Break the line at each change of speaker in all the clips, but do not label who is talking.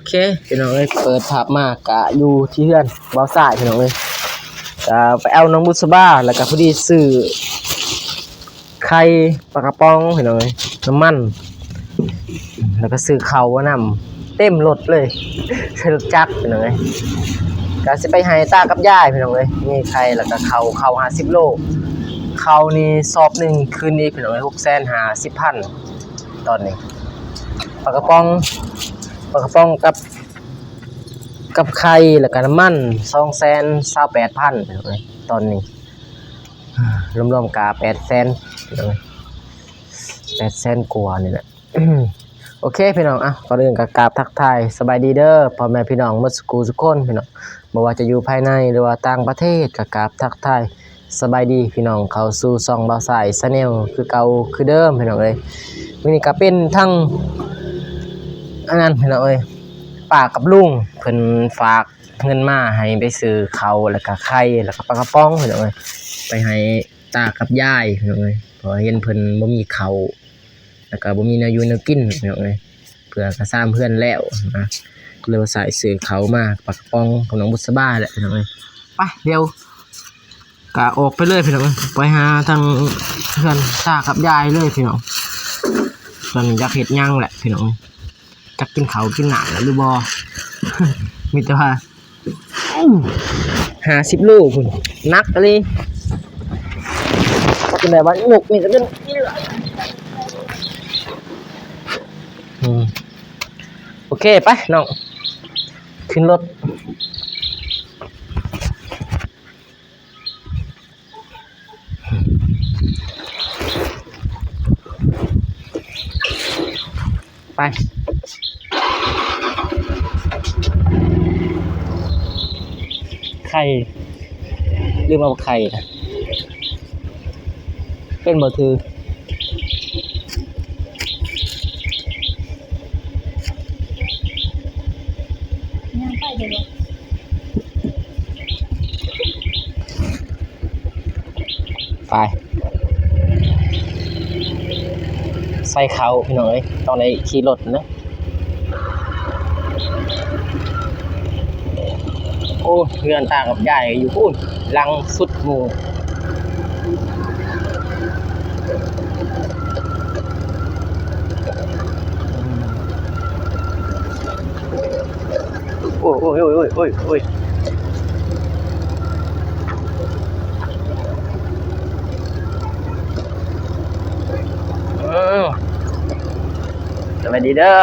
เคพี่น้องเอ้ยเปิดภาพมากะอยู่ที่เฮือนบ่าวสายพี่น้องเอ้ยก็ไปเอาน้องบุษบาแล้วก็พอดีซื้อไข่ปลากระป๋องพี่น้องเอ้ยน้ำมันแล้วก็ซื้อข้าวนำเต็มรถเลยใช้รถจักรพี่น้องเอ้ยก็สิไปให้ตากับยายพี่น้องเอ้ยมีไข่แล้วก็ข้าว50โลข้าวนี่ซอบนึงคืนนี้พี่น้องเอ้ย650,000ตอนนี้ปลากระป๋องกับไข่แล้วก็น้ำมัน228,000เลยตอนนี้รวมๆกับ800,000เลย800,000กว่านี่แหละโอเคพี่น้องก่อนอื่นก็กราบทักทายสบายดีเด้อพ่อแม่พี่น้องหมดทุกคนพี่น้องบ่ว่าจะอยู่ภายในหรือว่าต่างประเทศก็กราบทักทายสบายดีพี่น้องเข้าสู่ช่องบ่าวสายชาแนลคือเก่าคือเดิมพี่น้องเอ้ยมื้อนี้ก็เป็นทั้งอันนั้นพี่น้องเอ้ยป้ากับลุงเพิ่นฝากเงินมาให้ไปซื้อข้าวแล้วก็ไข่แล้วก็ปลากระป๋องพี่น้องเอ้ยไปให้ตากับยายพี่น้องเอ้ยเพราะเห็นเพิ่นบ่มีข้าวแล้วก็บ่มีแนวอยู่แนวกินพี่น้องเอ้ยเพื่อก็ซ้ำเพื่อนแล้วนะเลยใส่ซื้อข้าวมาปลากระป๋องของน้องบุษบาแหละพี่น้องเอ้ยไปเดี๋ยวก็ออกไปเลยพี่น้องเอ้ยไปหาทางเพื่อนตากับยายเลยพี่น้องตอนนี้อยากเฮ็ดหยังแหละพี่น้องจักกินเขากินหนังหรือบอ มีแต่ว่า50 โลคุณนักเลยกินแบบว่าหมกมีแต่เป็นโอเคไปน้องขึ้นรถไปไข่ลืมเอาไข่เป็นบ่ถือไปใส่เขาพี่น้องเอ้ยต้องได้ขี่รถนะโอ้เพื่อนตากับยายอยู่พูดลังสุดหมู่โอ้ยสวัสดีเด้อ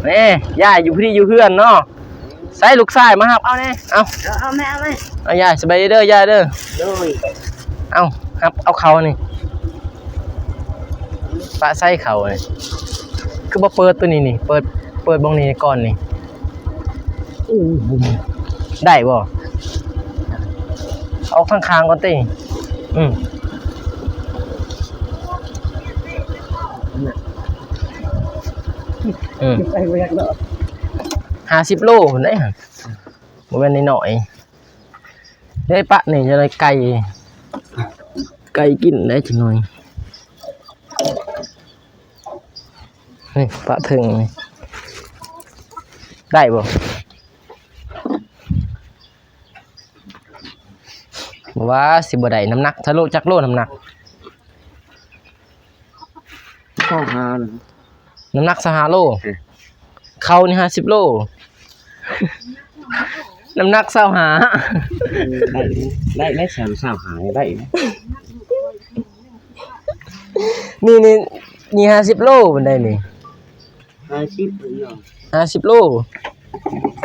นี่ยายอยู่พี่อยู่เพื่อนเนาะใส่ลูกชายมาครับเอาเนี่ยเอาแม่เอายายสบายดีเด้อยายเด้อเอาครับเอาเขานี่ปะใส่เขาเลยคือบ่เปิดตัวนี้นี่เปิดบ้องนี้ก่อนนี่ได้บ่เอาข้างๆก่อนติ50 โลได้ฮะบ่แม่นน้อยๆได้ปะนี่จะได้ไก่กินได้จังหน่อยนี่ปะถึงนี่ได้บ่ว่าสิบ่ได้น้ำหนักถ้าโลจักโลน้ำหนักน้ำหนัก25 โลเขานี่50 โลน้ำหนัก25
ได้แสนสาวหายได้
นี่50 โลมันได้นี่50 โล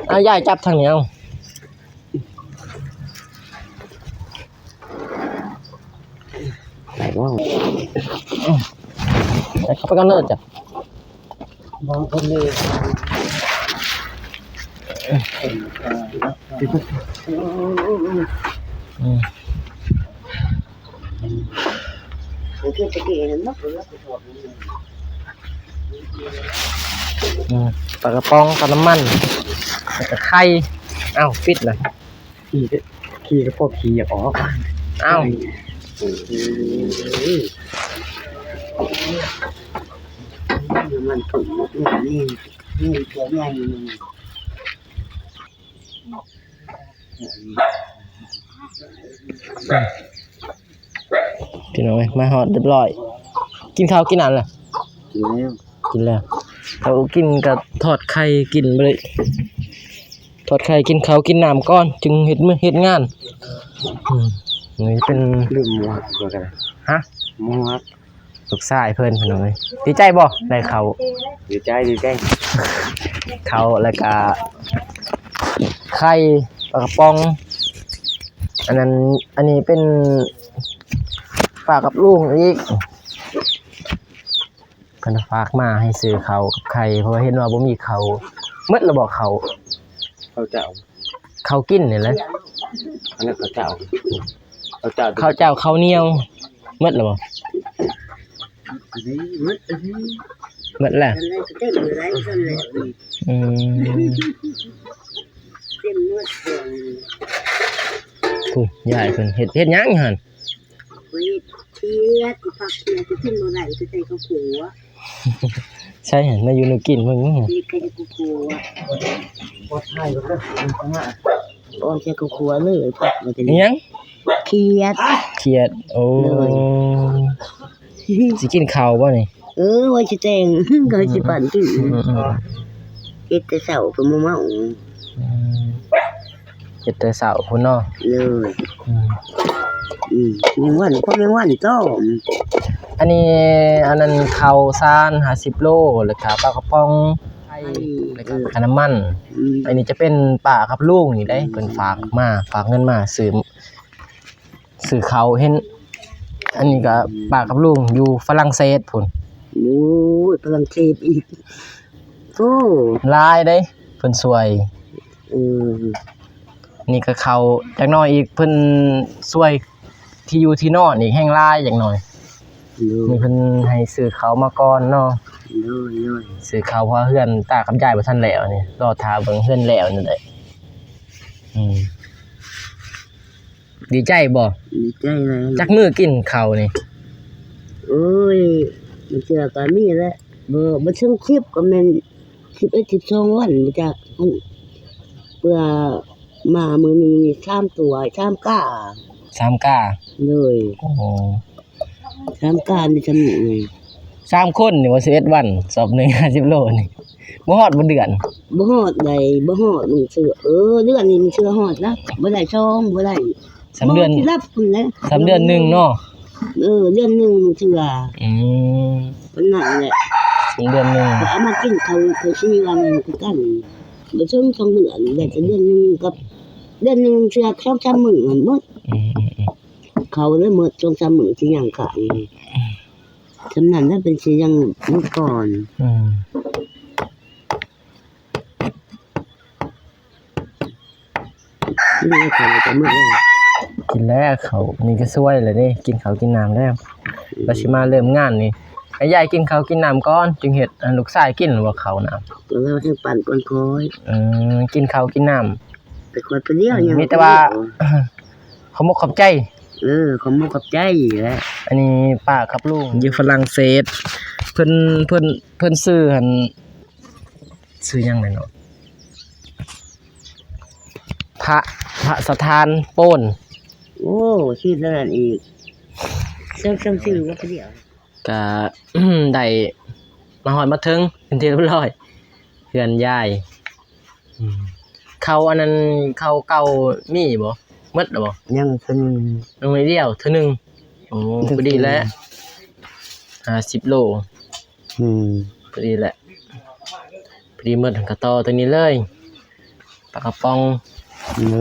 เอายายจับทางนี้เอา
ได้ว่า
เขาไปกันเลยจ้ะ
บางคนเลย
ปลากระป๋องกับน้ำมันกับไข่ปิดเลย
ขี่ก็พวกขี่ออก
มันฝึกนี่เดี๋ยวใหญ่
พี่น้องเอ้ยมาฮอดเรียบร้อยกินข้าวกินอันล่ะ
แล้ว
กินแล้วเรากินกับทอดไข่กินไปเลยทอดไข่กินข้าวกินน้ำก่อนจึงเฮ็ดงานนี่เป็น
ลืมหมวกก็ได้
ฮะ
หมวก
ลูกชายเพิ่นพี่น้องเอ้ยดีใจบ่ได้ข้าว
ดีใจ
ข้าวแล้วก็ไข่ปลากระป๋องอันนี้เป็นฝากกับลุงอีกเพิ่นฝากมาให้ซื้อข้าวกับไข่เพราะว่าเห็นว่าบ่มีข้าวหมดแล้วบ่ข้าว
เขาเจ้า
ข้าวกินนี่แหละ
อันนั้นเขาเจ้า
ข้าวเจ้าข้าวเหนียวหมดแล้วบ่หมดแล้ว
เต้นอยู่ไรกันเลย
อืม
เต้นนวดเสียง
ผู้ยายเพิ่นเฮ็ดหยังอยู่หั่น
เวทเทียดผักเทียดที่ขึ้นมาไหลก็ใจเขาขัว
ใช่หั่นมาอยู่ในกินเพิ่น
นี่ก็จะขัว
ปลอดภัยก็ได้ข้างหน้า
โอ้ใจเขาขัวเลยผักมันจะ
อิหยัง
เทียด
เครียดโอ้สิกินข้าวบ่นี่
ว่าจะแต่งก็จะปั่นตื่น
อืม
เฮ็ดแต่เสาเป็นมะม่วง
เฮ็ดแต่เช้าพุ่นเนาะ
เลย
อืม
ยังวันก็ยังวันต้ม
อันนี้อันนั้นข้าวสาร50โลแล้วก็ปลากระป๋องไข่แล้วก็ค่าน้ำมัน อันนี้จะเป็นป้ากับลุงนี่ได้เพิ่นฝากเงินมาซื้อข้าวเห็นอันนี้ก็ป้ากับลุงอยู่ฝรั่งเศสพุ่น
โอ้ยพลังเทพอีกโอ้
หลายเด้เพิ่นช่วย
เออ
นี่ก็เข้าจักหน่อยอีกเพิ่นช่วยที่อยู่ที่นอนอีกแห่งหลายจักหน่อย นี่เพิ่นให้ซื้อข้าวมาก่อนเนาะ
เลย
ซื้อข้าวเพราะเฮือนตากับยายบ่ทันแล้วนี่รอท่าเบิ่งเฮือนแล้วนั่นแหละดีใจบ่
ดีใจเลย
จักมื้อกินข้าวนี่
โอ้ยมันเจอกันนี่แหละบ่ซึ่งคลิปก็แม่น11 12วันมาจากเพื่อมามื้อนึงนี่3ตัว3ก้า
3ก้า
เลย
โอ้โห
3ก้านี่ซั่นนี่
3คนนี่ว่า11วันสอบหนึง50โลนี่บ่ฮอดบ่เดือน
บ่ฮอดใดบ่ฮอดมึงเชื่อเดือนนี้มึงเชื่อฮอดนะบ่ได้ช่องบ่ได้
3เดือน
สิรับพุ่นแหละ
3เดือนหนึงเนาะ
เดือนหนึงมึงเชื่อ
อืม
มันนั่นแหละ
3เดือนหนึง
เอามากินเขาสิมีว่ามันคือกันบ่ถึง2เดือนได้แต่เดือนหนึงกับเดือนหนึงเชื่อ2-3มื้อหมด
อืม
เขาเลยหมด2-3มื้อสิยังขายฉะนั้นถ้าเป็นสิยังมื้อก่อน
อืม
นี่ก็จะมื้อแล้ว
กินแล้วเขานี่ก็ช่วยแล้วนี่กินข้าวกินน้ำแล้วก็สิมาเริ่มงานนี่ให้ยายกินข้าวกินน้ำก่อนจึงเฮ็ดอันลูกชายกินหรือว่าข้าวน้ำ
ก็แล้วให้ปั่นก่อนคอย
กินข้าวกินน้
ไปคอยไปเลี้ยวยัง
ำมีแต่ว่า ขอมกขอบใจ
ขอมุกกับใจแหละ
อันนี้ป้ากับลุงอยู่ฝรั่งเศสเพิ่นซื้อหันซื้อหยังไงเนาะพระสถานโป้น
โอ้ชื่อนั่นอีกเจ้าชื่อว่าเดียว
ก็ ได้มาฮอดมาถึงเป็นที่เรียบร้อยเฮือนยายเขาอันนั้นเขาเก่ามีบ่หมดแล้วบ่
ยังสน
ลงไปเดียวเท่านึงโอ้พอดีแล้ว50โลพอดีแหละพอดีหมดก็ต่อตัวนี้เลยปลากระป๋อง
เล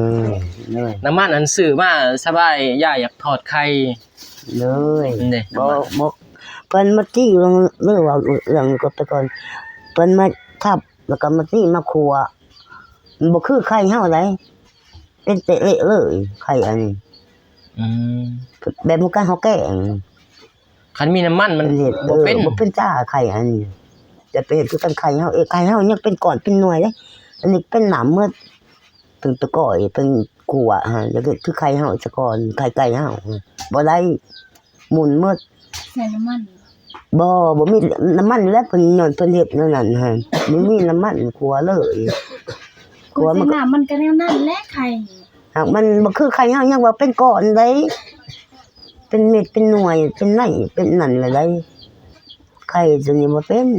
ย
น้ำมันอันซื้อมาสบายย่าอยากทอดไข่
เลย
นี่เด้
บ่เพิ่นมาจี้เรื่องว่าเรื่องก็ไปก่อนเพิ่นมาทับแล้วก็มาจี้มาครัวมันบ่คือไข่เฮาไดเป็นเตะเละเลยไข่อันนี้
อืม
แบบมันกันเฮาแกง
คันมีน้ำมันมัน
เฮ็ด
บ่เป็น
บ่เป็นจ้าไข่อันนี้จะไปเฮ็ดคือกันไข่เฮาไข่เฮายังเป็นก้อนเป็นหน่วยเด้อันนี้เป็นหนามเมื่อเป็นตะก้อยเป็นกัวฮะแล้วก็คือไข่เฮาซะก่อนไข่ไก่เฮาบ่ได้หมุนหมด
ใส่น้ำมัน
บ่มีน้ำมันแล้วเพิ่นย้อนเพิ่นเฮ็ดนั่นน่ะฮะบ่มีน้ำมันขัวเลย
กลัวมันมันก็แนวนั้นแหละไข่
หากมันบ่คือไข่เฮายังว่าเป็นก้อนได้เป็นเม็ดเป็นหน่วยเป็นไหนเป็นนั่นเลยได้ไข่ตัวนี้บ่เป็น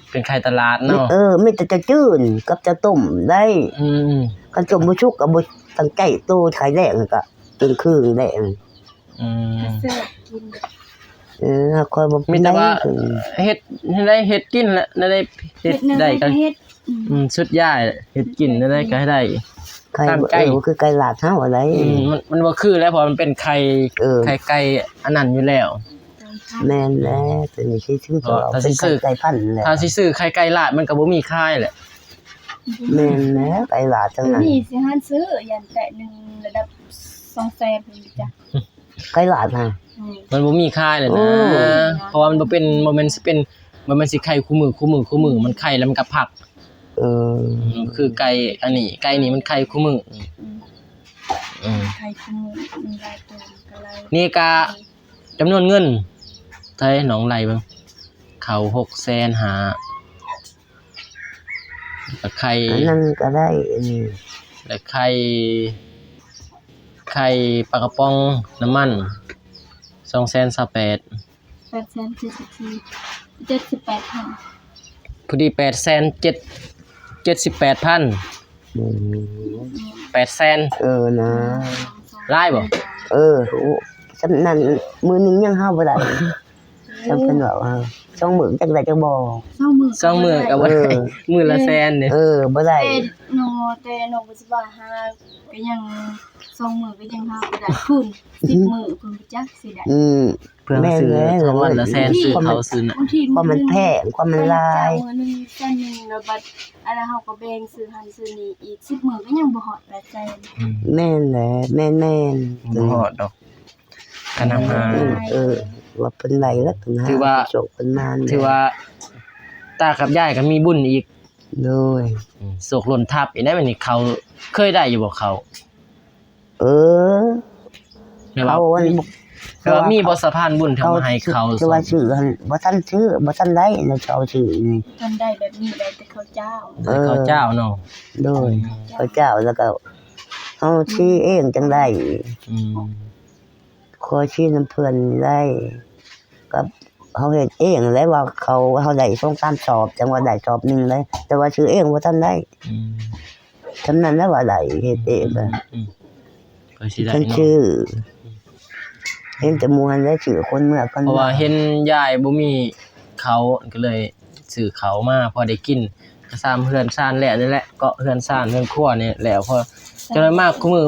เป็นไข่ตลาดเนาะ
มีแต่จะจื้นกับจะต้มได้
อืม
คันต้มบ่สุกก็บ่ตั้งใจโตไข่แดงก็เป็นครึ่งแดง
อืม
เสิร์ฟกิน
คอยบ่
มีแต่ว่าเฮ็ดได้เฮ็ดกินแล้วได้เฮ็ดได้ก็
เฮ็ด
สุดยอดเฮ็ดกินได้ก็ให้ได้
ไข่
ตามไก่
คือไก่ลาดเฮาอะไร
มันบ่คือแล้วเพราะมันเป็นไข่ไก่อันนั้นอยู่แล้ว
แม่นแล้วตัวนี้สิซื้อก็
ถ้าสิ
เป็น
ซื้อ
ไก่พันธุ์แหละ
ถ้าสิซื้อไข่ไก่ลาดมันก็บ่มีขายแหละ
แม่นแล้วไก่ลาดจังนั้น
นี่สิหันซื้อยันแต่1ระดับ200,000พุ่นจ้ะ
ไก่ลาดฮะ
มันบ่มีขายเลย
โอ้
นะเพราะว่ามันบ่เป็นบ่แม่นสิเป็นบ่แม่นสิไข่คู่มือมันไข่แล้วมันก็ผัก คือไก่อันนี้ไก่นี่มันไข่คู่มือ
ไข่คุมมีหลายตัวก็หลาย
นี่ก็จำนวนเงินไทยหนองไหลเบิ่งเขา600,000หาแล้วไข่
อันนั้นก็ได้อันนี้
แล้วไข่ปลากระป๋องน้ำมัน228,000
874 78,000
พอดี878,000 800,000
นะ
หลายบ่
โอ้สำนั้นมื้อนึงยังเฮาบ่ได้จำเป็นว่า2มื้อจักได้จักบ่
2มื้อก็บ่ได้มื้อละแสนนี่
บ่ได้
แต่น้องบ่สิว่าหาก็ยัง2มื้อก็ยังหาบ่ได้คุณ10มื้อเพิ่นบ่จักสิได้
เพื่อมาซื้อเขาวันละแสนซื้อเขาซื้อน่ะ
บางที
ความมันแพงความมันลาย
มื้อนึงแสนนึงแล้วบัดอันนั้นเฮาก็แบ่งซื้อหันซื้อนี่อีก10มื้อก็ยังบ่ฮอด8แสน
แม่นแหละแม่น
บ่ฮอดดอกกันนำหา
ว่าเพิ่นไหลแล้วเพิ่นหา
ถือว่า
โชคเพิ่นมา
ถือว่าตากับยายก็มีบุญอีก
โดย
โศกหล่นทับอีกได้บัดนี้เขาเคยได้อยู่บ่เขา
เออ
แม่ว่า
เขาอัน
แม่ว่ามีบ่สะพานบุญทำให้เขา
คือว่าชื่อหั่นบ่ทันชื่อบ่ทันได้แล้วเขาชื่อนี่
ท่านได้แบบนี้ได้แต่ข้าวเจ้า
เขาเจ้าเนาะ
โดยพระเจ้าแล้วก็เฮาชี้เองจังได้
อืม
ขอชี้น้ำเพิ่นได้กับเฮาเฮ็ดเองแล้วว่าเฮาได้2-3สอบจังว่าได้สอบหนึงเลยแต่ว่าชื่อเองบ่ทันได้
อืม
ฉะนั้นแล้วว่าได้เฮ็ดเองก็
ก็สิได้
ฉัน
เนาะ
ชื่อเห็นแต่หมู่หันได้ชื่อคนเมื่อกัน
เพราะว่าเห็นยายบ่มีเขาก็เลยซื้อเขามาพอได้กินก็ซ้ำเฮือนซ่านแล้วนี่แหละก็เฮือนซ่านเฮือนครัวนี่แล้วพอจนมากคู่มือ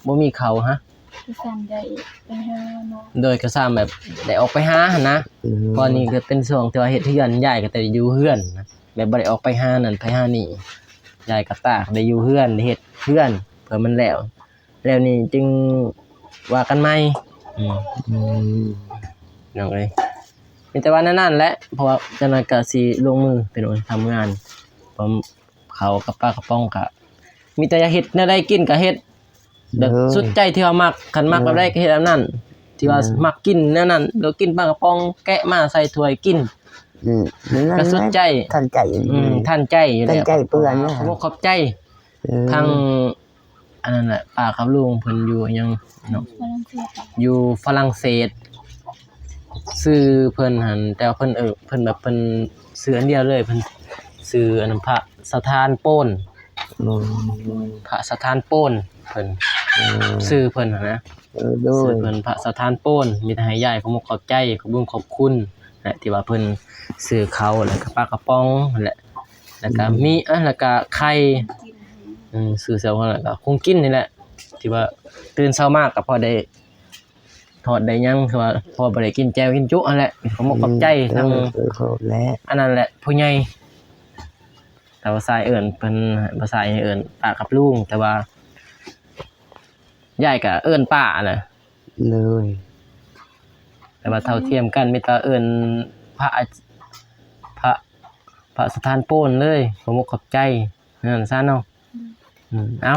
บ่มีเขาฮะ
คือสั่นได้ไปหาเนาะ
โดยก็ซ้ำแบบได้ออกไปหาหั่นนะพอนี้ก็เป็นช่วงที่ว่าเฮ็ดเฮือนยายก็แต่อยู่เฮือนนะแบบบ่ได้ออกไปหานั่นไปหานี่ยายก็ตากได้อยู่เฮือนได้เฮ็ดเฮือนเพื่อมันแล้วนี่จึงว่ากันใหม่น้องเอ้ยมีแต่ว่านั่นแหละเพราะว่าจังนั้นก็สิลงมือเป็นคนทำงานผมเขากับป้ากระป๋องก็มีแต่อยากเฮ็ดแนวใดกินก็เฮ็ดแบบสุดใจที่ว่ามักคันมักแบบใดก็เฮ็ดแบบนั้นที่ว่ามักกินแนวนั้นแล้วกินปลากระป๋องแกะมาใส่ถ้วยกินก็สุดใจ
ท่านใจ
ท่านใจอยู่แล้ว
ท่านใจเปื้อนนะ
ขอบใจทางอันนั้นแหละป้ากับลุงเพิ่นอยู่ยังเนาะ
ฝรั่งเศส
อยู่ฝรั่งเศสซื้อเพิ่นหันแต่ว่าเพิ่นเพิ่นแบบเพิ่นซื้ออันเดียวเลยเพิ่นซื้ออันนั้นพระสถานโปนพระสถานโปนเพิ่นซื้อเพิ่นหั้นนะ
โด
ซื้อย เพิ่นพระสถานโปนมีแต่ให้ยายขอขอบใจขอบคุญขอบคุณนะที่ว่าเพิ่นซื้อเขาแล้วก็ปลากระป๋องนั่นแหละแล้วก็มีแล้วก็ไข่ซื้อเสร็จแล้วก็คงกินนี่แหละที่ว่าตื่นเช้ามากก็พอได้ทอดได้ยังคือว่าพอบ่ได้กินแจ่วกินจุอันแหละขอขอบใจทั้ง
ขอบและ
อันนั้นแหละผู้ใหญ่แต่ว่าสายเอิ้นเพิ่นภาษาเอิ้นป้ากับลุงแต่ว่ายายก็เอิ้นป้าน่ะ
เลย
แต่ว่าเท่าเทียมกันมีแต่เอิ้นพระสถานโปนเลยขอขอบใจนั่นซะเนาะเอา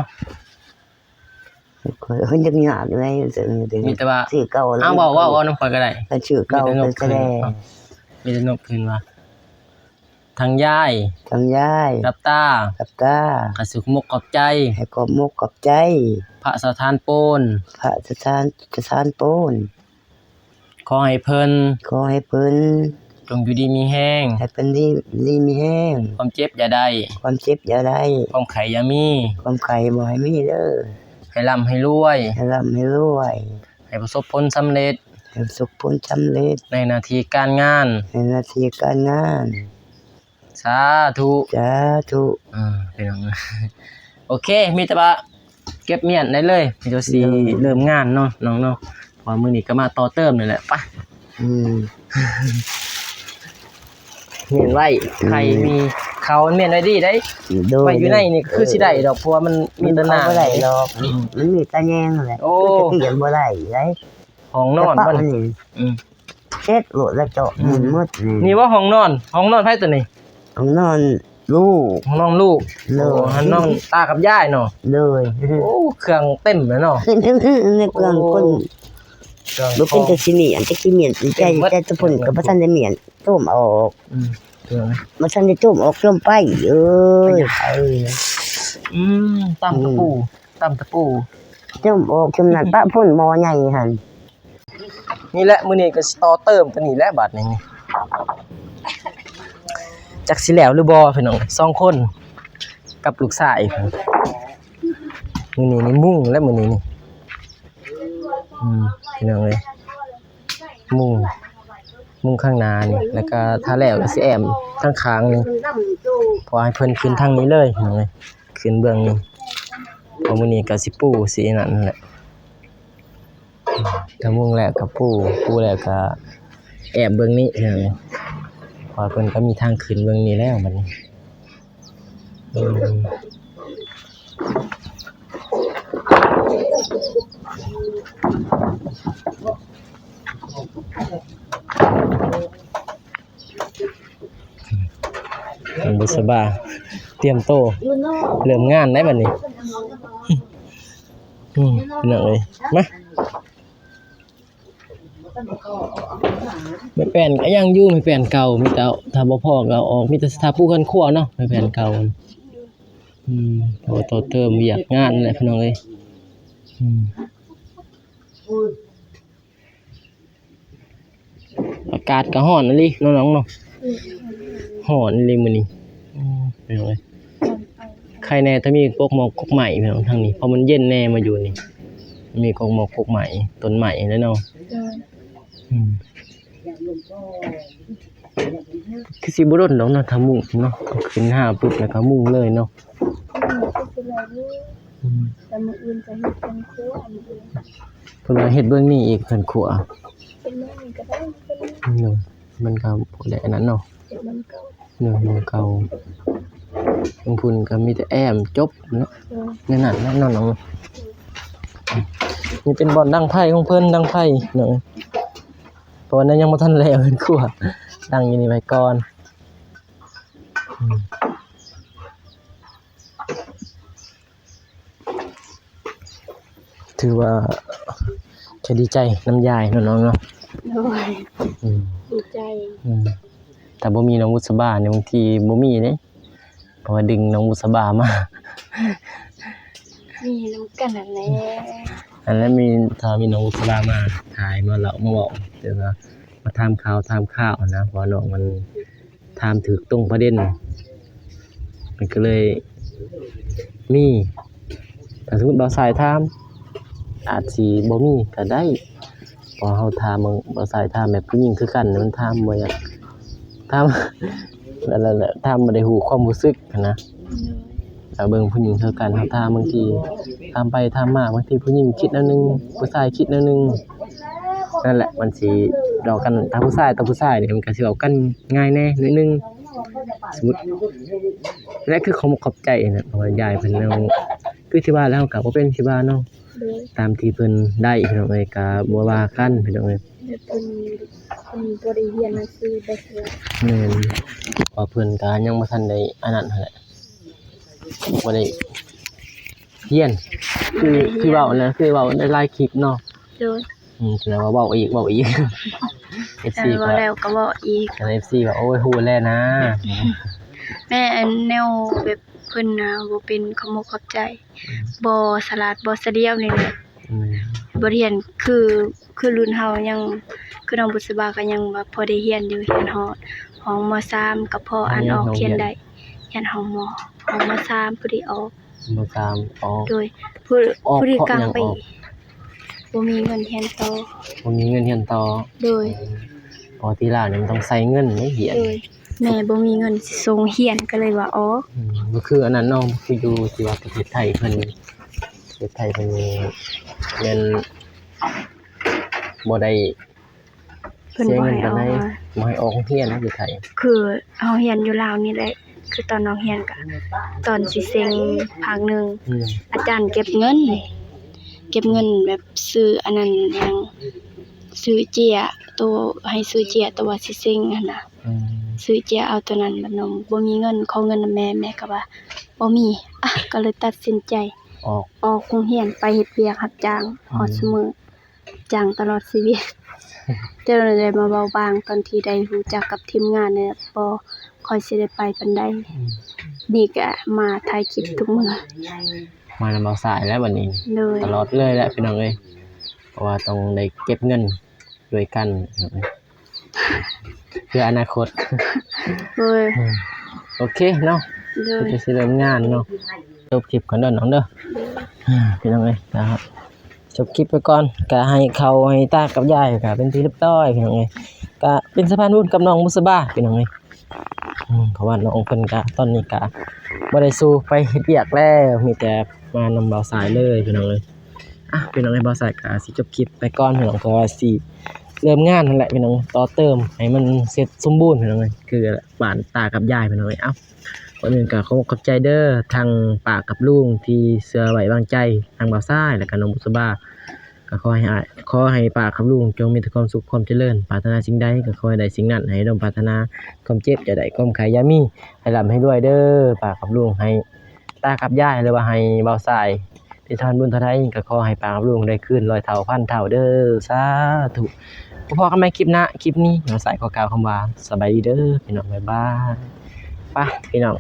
ขอบ เพิ่นจักหยาบอยู่ไงถึง
มีแต่ว่า
ชื่อเก่าแล้ว
เอาเว้าน้ำข่อยก็ได้
ก็ชื่อเก่าเป็นก็ได้
มีแต่นกคืนว่าทางยาย
ทำยาย
กับตา
กับตา
ก็สุขมกขอบใจ
ให้กอบมกกอบใจ
พระสถานโปน
พระสถานโปน
ขอให้เพิ่น
ขอให้เพิ่น
จงอยู่ดีมีแห้ง
ให้เพิ่นดีมีแห้ง
ความเจ็บอย่าได้
ความเจ็บอย่าได้
ความไข้อย่ามี
ความไข้บ่ให้มีเด้อ
ให้ร่ำให้รวย
ให้ร่ำให้รวย
ให้ประสบผลสำเร็จ
ให้ประสุขผลสำเร็จ
ในหน้าที่การงาน
ในหน้าที่การงาน
สาธุ
สาธุ
พี่น้อง โอเค มีแต่ว่าเก็บเมียนได้เลยมีแต่ว่าสิเริ่มงานเนาะน้องเนาะเพอมื้อนี้ก็มาต่อเติมนี่แหละไป
อืม
เมียนไว้ใครมีเขาเมียนไว้ดีได้
โดย
ไว้อยู่ในนี่ก็คือสิได้ดอกเพราะว่ามันมีแตะนา
บ่ได้ดอกมันมีตาแยงนั่นแหละ
โอ้
มันจะเขียนบ่ได้ได
ห้องนอน
มั
มัน
นี่
อืม
เช็ดโหลดแล้วเจาะหมุนหมด
นี่ว่าห้องนอนไผตัวนี้
ของนอนลูก
ห้องน้องลูก
เลย
โอ้ห้องน้องตากับยายเนาะ
เลย
โอ้เครื่องเต็มเลยเนาะ
ในเกลืองคน
เครื่อง
บ่เป็นจังสิเมียนจักสิเมียนใจแต่ทุกคนก็บ่ทันได้เมียนต้มออก
เครื่อง
บ่ทันได้ต้มออกต้มไปเอ้ยไป
ตำตะปูตำตะปู
ต้มออกจำนั้นปะพ่นหม้อใหญ่หั่น
นี่แหละมื้อนี้ก็สิต่อเติมตัวนี้แหละบัดนี้นี่จักสิแล้วหรือบ่พี่น้อง2คนกับลูกชายมื้อนี้นี่มุ่งและมื้อนี้นี่พี่น้องเอ้ยมุ่งข้างหน้านี่แล้วก็ถ้าแล้วก็สิแอมทางข้างนี่พอให้เพิ่นขึ้นทางนี้เลยพี่น้องเอ้ยขึ้นเบื้องนี้พอมื้อนี้ก็สิปูสินั่นแหละถ้ามุ่งแล้วก็ปูแล้วก็แอบเบื้องนี้พี่น้องเอ้ยพอเพิ่นก็มีทางขึ้นเบื้องนี้แล้วบัดนี้บุษบาเตรียมโตเริ่มงานได้บัดนี้พี่น้องเอ้ยมาไม่แป้นก็ยังอยู่ไม่แป้นเก่ามีแต่ถ้าบ่พอก็เอาออกมีแต่ถ้าผู้คนครัวเนาะไม่แป้นเก่าโอ้ต่อเติมเวียกงานนั่นแหละพี่น้องเอ้ยอากาศก็ร้อนอีหลีน้องๆเนาะร้อนอีหลีมื้อนี้พี่น้องเอ้ยใครแน่ถ้ามีกกหมอกกกใหม่พี่น้องทางนี้เพราะมันเย็นแน่มาอยู่นี่มีกกหมอกกกใหม่ต้นใหม่แล้วเนาะคือสิบ่รนดอกเนาะถ้ามุ่งเนาะขึ้น5ปุ๊บแล้วก็มุ่งเลยเนาะ
แต่มื้ออื่นจะเฮ็ดเป็นครัวอันอื่น
เพิ่นว่าเฮ็ดเบิ่งนี่อีกเพิ่นขัว
เป็นมื้อนี้ก็ได้เป็น
มันก็บ่ได้อันนั้นเนาะ
เป็นมันเก่า
มันเก่าบางพุ่นก็มีแต่แอมจบเนาะ นั่นน่ะนั่นน้องนี่เป็นบ่อนดังไพ่ของเพิ่นดังไพ่เนาะเพราะว่านั้นยังบ่ทันแล้วเพิ่นคั่วดังอยู่นี่ไว้ก่อนถือว่าแค่ดีใจน้ำยายเนาะน้องเนาะ
โอ้ยดีใจ
แต่บ่มีน้องบุษบาเนี่ยบางทีบ่มีเด้เพราะว่าดึงน้องบุษบามา
มีน้ำกันนั่นแหละ
อันนั้นมีถ้ามีน้องบุษบามาถ่ายมาเล่ามาเว้าเดี๋ยวนะมาถามข่าวนะเพราะน้องมันถามถูกตรงประเด็นมันก็เลยมีถ้าสมมุติบ่าวสายถามอาจสิบ่มีก็ได้เพอเฮาถามบ่าวสายถามแบบผู้หญิงคือกันมันถามบ่อยากถามนั่นแหละถามบ่ได้ฮู้ความรู้สึกนะแล้วเบิ่งผู้หญิงคือกันเฮาถามบางทีถามไปถามมาบางทีผู้หญิงคิดแนวนึงผู้ชายคิดแนวนึงนั่นแหละมันสิดอกกันถ้าผู้ชายต่อผู้ชายนี่มันก็สิออกกันง่ายแน่นิดนึงสมมุติและคือเขาขอบใจนะเพราะว่ายายเพิ่นเอาคือสิว่าแล้วก็บ่เป็นสิว่าเนาะตามที่เพิ่นได้พี่น้องเอ้ยก็บ่ว่ากันพี่น้องเอ้ย
เป็นบ่ได้เรียนหนังสือได้เทื่อ
แม่นเพราะเพิ่นก็ยังบ่ทันได้อันนั้นหั่นแหละบ่ได้ เฮียนคือเว้านะคือเว้าในไลฟ์คลิปเนาะ
โดย
แล้วว่าเว้าอีก FC
แต่
ก็
ว่าแล้วก็เว้าอีก
FC ก็โอ้ยฮู้แล้วนะ
แม่อันแนวแบบเพิ่นน่ะบ่เป็นขมกขอบใจบ่สลาดบ่เสะเดียวนี่แหละ
อืม
บ่เรียนคือรุ่นเฮายังคือน้องบุษบาก็ยังว่าพอได้เรียนอยู่เรียนฮอดห้องม.3 ก็พออ่านออกเขียนได้เรียนห้องม.ห้องม.3ผู้ที่ออก
บ่ตามอ๋อ
โดยผู้
ออก
ผู้ที่กลาง
เพราะหยัง
ไป
ออก
บ่มีเงินเรียนต่อ
บ่มีเงินเรียนต่อ
โดย
พอที่ร้านนี่มันต้องใช้เงินในเรียน
โดยแม่บ่มีเงินสิส่งเรียนก็เลยว่าอ๋อ
บ่คืออันนั้นเนาะคืออยู่ที่ว่าประเทศไทยเพิ่นแม่นบ่ได้
เพิ่น
เสีย
บ่
เงิ
ให้
นปาน
เอา
ใด
มา
บ่ให้ออกโรงเรียนนะอยู่ไทย
คือเฮาเรียนอยู่ลาวนี่แหละ คือตอนน้องเรียนก็ตอนสิเซ็งภาคหนึ่ง
อืม
อาจารย์เก็บเงินแบบซื้ออันนั้นหยังซื้อเจียตัวให้ซื้อเจียตัวว่าสิเซ็งหั่นน่ะ
อืม
ซื้อเจียเอาตัวนั้นบัดน้องบ่มีเงินขอเงินนำแม่ก็ว่าบ่มีก็เลยตัดสินใจ
ออก
ออกโรงเรียนไปเฮ็ดเวียกรับจ้างฮอดซุมื้อจ้างตลอดชีวิตเจอได้มาเบาบางตอนที่ได้รู้จักกับทีมงานเนี่ยบ่ค่อยสิได้ไปปานใดนี่ก็มาถ่ายคลิปทุกมื้อ
มานำเอาสายแล้วบัดนี้
เลย
ตลอดเลยแหละพี่น้องเอ้ยเพราะว่าต้องได้เก็บเงินด้วยกันพี่น้องเอ้ยเพื่ออนาคต
เฮ้ย
โอเคเนาะ
เลย
จะสิเริ่มงานเนาะจบคลิปก่อนเด้อน้องเด้อพี่น้องเอ้ยนะครับจบคลิปไปก่อนก็ให้เขาให้ตากับยายก็เป็นที่เรียบร้อยพี่น้องเอ้ยก็เป็นสะพานบุญกับน้องมุสบาพี่น้องเอ้ยเพราะว่าน้องเพิ่นก็ตอนนี้ก็บ่ได้สู้ไปเฮ็ดเวียกแล้วมีแต่มานำเบาสายเลยพี่น้องเอ้ยพี่น้องเอ้ยเบาสายก็สิจบคลิปไปก่อนพี่น้องเพราะว่าสิเริ่มงานนั่นแหละพี่น้องต่อเติมให้มันเสร็จสมบูรณ์พี่น้องเอ้ยคือบ้านตากับยายพี่น้องเอ้ยก่อนอื่นก็ขอบใจเด้อทางป้ากับลุงที่เชื่อไว้วางใจทางบ่าวซ้ายและก็น้องบุษบาก็ขอให้ป้ากับลุงจงมีแต่ความสุขความเจริญปรารถนาสิ่งใดก็ขอให้ได้สิ่งนั้นให้ดมปรารถนาความเจ็บจะได้ความไขอย่ามีให้ร่ำให้รวยเด้อป้ากับลุงให้ตากับยายหรือว่าให้บ่าวซ้ายที่ทานบุญเท่าใดก็ขอให้ป้ากับลุงได้คืน100เท่าพันเท่าเด้อสาธุพอกันใหม่คลิปหน้าคลิปนี้บ่าวซ้ายขอกล่าวคำว่าสบายดีเด้อพี่น้องบ๊ายบายไปพี่น้อง